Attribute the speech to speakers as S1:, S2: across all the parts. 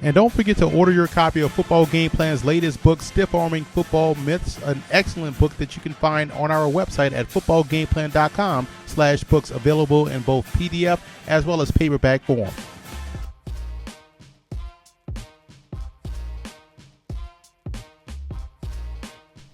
S1: And don't forget to order your copy of Football Game Plan's latest book, Stiff Arming Football Myths, an excellent book that you can find on our website at footballgameplan.com/books, available in both PDF as well as paperback form.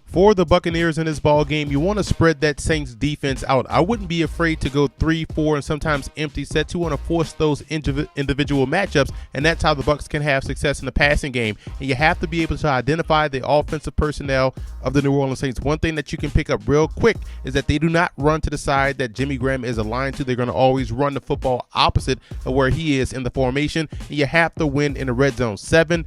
S1: For the Buccaneers in this ball game, you want to spread that Saints defense out. I wouldn't be afraid to go 3, 4, and sometimes empty sets. You want to force those individual matchups, and that's how the Bucs can have success in the passing game. And you have to be able to identify the offensive personnel of the New Orleans Saints. One thing that you can pick up real quick is that they do not run to the side that Jimmy Graham is aligned to. They're going to always run the football opposite of where he is in the formation. And you have to win in the red zone. 7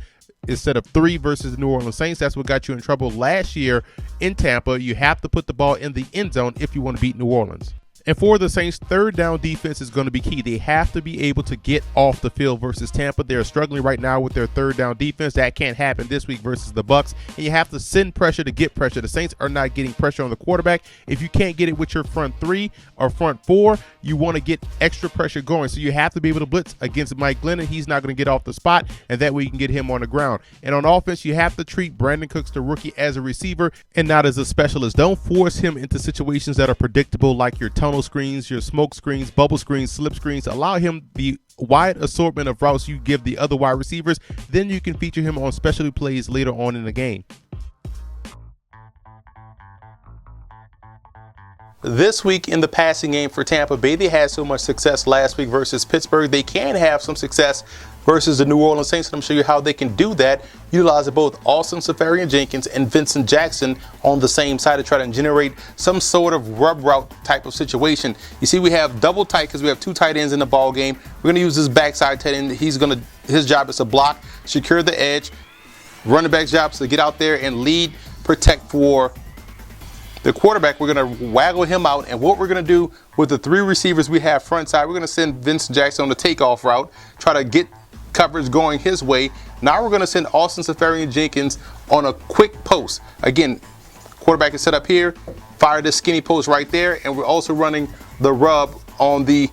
S1: instead of 3 versus the New Orleans Saints. That's what got you in trouble last year in Tampa. You have to put the ball in the end zone if you want to beat New Orleans. And for the Saints, third down defense is going to be key. They have to be able to get off the field versus Tampa. They're struggling right now with their third down defense. That can't happen this week versus the Bucs. And you have to send pressure to get pressure. The Saints are not getting pressure on the quarterback. If you can't get it with your front 3 or front 4, you want to get extra pressure going. So you have to be able to blitz against Mike Glennon. He's not going to get off the spot, and that way you can get him on the ground. And on offense, you have to treat Brandon Cooks, the rookie, as a receiver and not as a specialist. Don't force him into situations that are predictable, like your tunnel screens, your smoke screens, bubble screens, slip screens. Allow him the wide assortment of routes you give the other wide receivers. Then you can feature him on specialty plays later on in the game. This week in the passing game for Tampa Bay, they had so much success last week versus Pittsburgh. They can have some success versus the New Orleans Saints. And I'm show you how they can do that, utilizing both Austin Seferian-Jenkins and Vincent Jackson on the same side to try to generate some sort of rub route type of situation. You see, we have double tight because we have 2 tight ends in the ball game. We're going to use this backside tight end. His job is to block, secure the edge. Running back's job is to get out there and lead, protect for the quarterback. We're going to waggle him out, and what we're going to do with the 3 receivers we have front side, we're going to send Vincent Jackson on the takeoff route, try to get coverage going his way. Now we're going to send Austin Seferian-Jenkins on a quick post. Again, quarterback is set up here, fire this skinny post right there, and we're also running the rub on the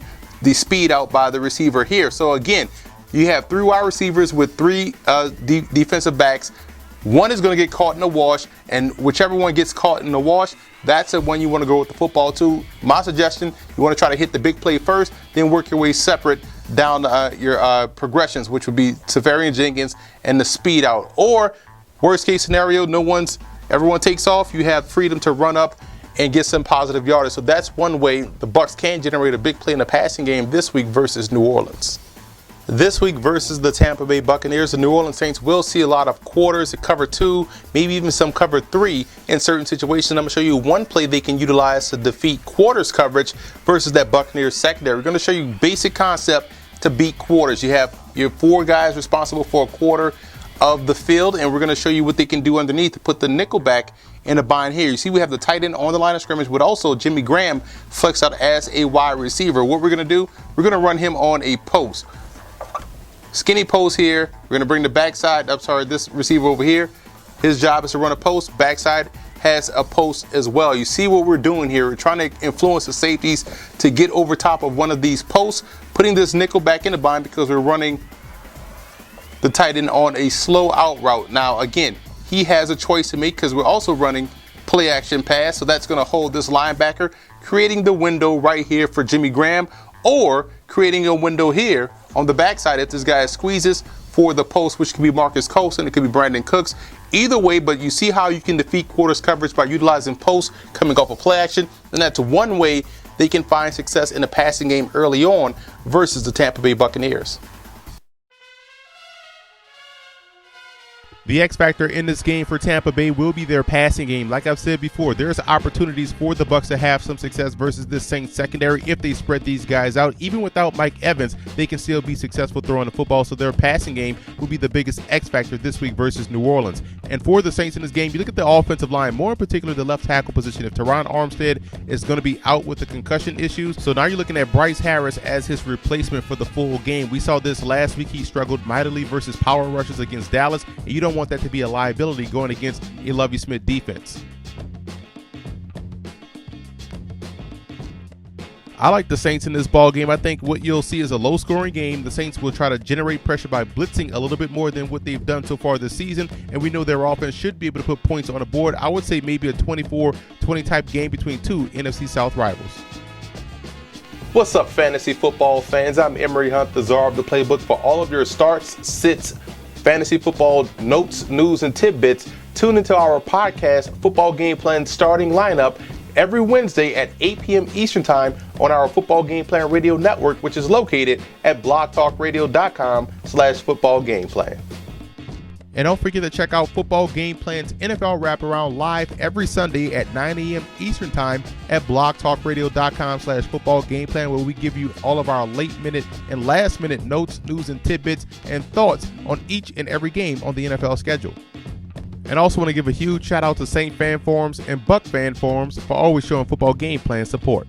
S1: speed out by the receiver here. So again, you have 3 wide receivers with 3 defensive backs. One is going to get caught in the wash, and whichever one gets caught in the wash, that's the one you want to go with the football to. My suggestion, you want to try to hit the big play first, then work your way separate down your progressions, which would be Seferian-Jenkins and the speed out. Or worst case scenario, everyone takes off, you have freedom to run up and get some positive yardage. So that's one way the Bucs can generate a big play in the passing game this week versus New Orleans. This week versus the Tampa Bay Buccaneers, the New Orleans Saints will see a lot of quarters, cover 2, maybe even some cover 3 in certain situations. I'm going to show you one play they can utilize to defeat quarters coverage versus that Buccaneers secondary. We're going to show you basic concept to beat quarters. You have your 4 guys responsible for a quarter of the field, and we're going to show you what they can do underneath to put the nickel back in a bind here. You see, we have the tight end on the line of scrimmage, but also Jimmy Graham flexed out as a wide receiver. What we're going to do, we're going to run him on a post. Skinny post here. We're going to bring the backside, this receiver over here. His job is to run a post. Backside has a post as well. You see what we're doing here. We're trying to influence the safeties to get over top of one of these posts, putting this nickel back in the bind because we're running the tight end on a slow out route. Now, again, he has a choice to make because we're also running play action pass. So that's going to hold this linebacker, creating the window right here for Jimmy Graham, or creating a window here on the backside if this guy squeezes for the post, which could be Marcus Colston, it could be Brandon Cooks. Either way, but you see how you can defeat quarters coverage by utilizing posts coming off of play action, and that's one way they can find success in the passing game early on versus the Tampa Bay Buccaneers. The X factor in this game for Tampa Bay will be their passing game. Like I've said before, there's opportunities for the Bucs to have some success versus this Saints secondary if they spread these guys out. Even without Mike Evans, they can still be successful throwing the football, so their passing game will be the biggest X factor this week versus New Orleans. And for the Saints in this game, you look at the offensive line, more in particular the left tackle position. If Teron Armstead is going to be out with the concussion issues, so now you're looking at Bryce Harris as his replacement for the full game. We saw this last week. He struggled mightily versus power rushes against Dallas, and you don't want that to be a liability going against a Lovie Smith defense. I like the Saints in this ball game. I think what you'll see is a low-scoring game. The Saints will try to generate pressure by blitzing a little bit more than what they've done so far this season, and we know their offense should be able to put points on the board. I would say maybe a 24-20 type game between two NFC South rivals. What's up, fantasy football fans? I'm Emery Hunt, the czar of the playbook. For all of your starts, sits, fantasy football notes, news, and tidbits, tune into our podcast, Football Game Plan Starting Lineup, every Wednesday at 8 p.m. Eastern Time on our Football Game Plan Radio Network, which is located at blogtalkradio.com/footballgameplan. And don't forget to check out Football Game Plan's NFL Wraparound live every Sunday at 9 a.m. Eastern Time at blogtalkradio.com/footballgameplan, where we give you all of our late-minute and last-minute notes, news, and tidbits and thoughts on each and every game on the NFL schedule. And also want to give a huge shout out to Saint fan forums and Buck fan forums for always showing Football Game Plan support.